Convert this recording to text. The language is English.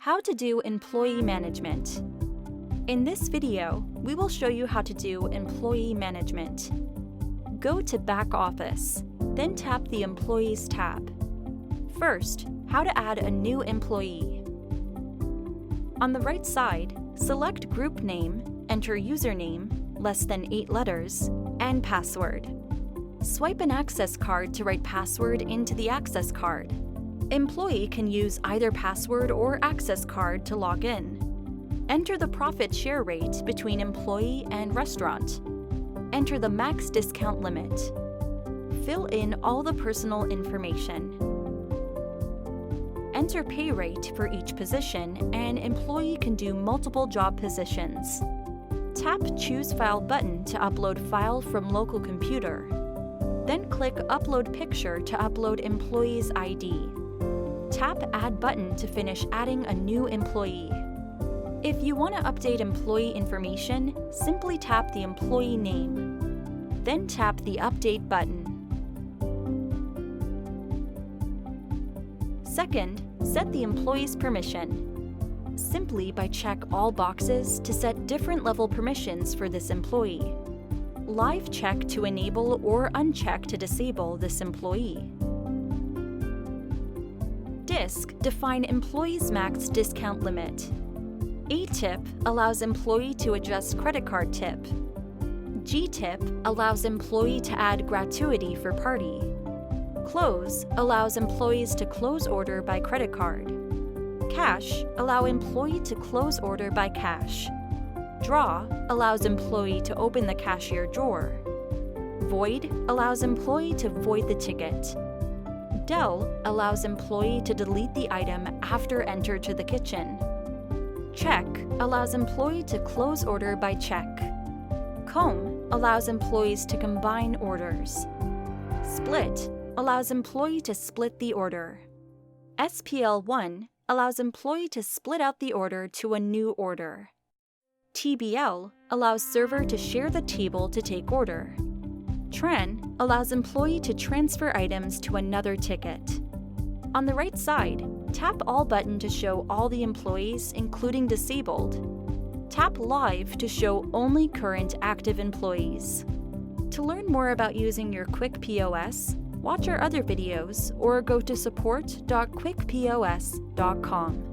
How to do employee management. In this video, we will show you how to do employee management. Go to Back Office, then tap the Employees tab. First, how to add a new employee. On the right side, select Group Name, enter username, less than 8 letters, and password. Swipe an access card to write password into the access card. Employee can use either password or access card to log in. Enter the profit share rate between employee and restaurant. Enter the max discount limit. Fill in all the personal information. Enter pay rate for each position, and employee can do multiple job positions. Tap Choose File button to upload file from local computer. Then click Upload Picture to upload employee's ID. Tap Add button to finish adding a new employee. If you want to update employee information, simply tap the employee name. Then tap the Update button. Second, set the employee's permission. Simply check all boxes to set different level permissions for this employee. Live check to enable or uncheck to disable this employee. Disk define employee's max discount limit. A-tip allows employee to adjust credit card tip. G-tip allows employee to add gratuity for party. Close allows employees to close order by credit card. Cash allow employee to close order by cash. Draw allows employee to open the cashier drawer. Void allows employee to void the ticket. Del allows employee to delete the item after enter to the kitchen. Check allows employee to close order by check. Comb allows employees to combine orders. Split allows employee to split the order. SPL1 allows employee to split out the order to a new order. TBL allows server to share the table to take order. Tran allows employee to transfer items to another ticket. On the right side, tap All button to show all the employees, including disabled. Tap Live to show only current active employees. To learn more about using your KwickPOS, watch our other videos or go to support.kwickpos.com.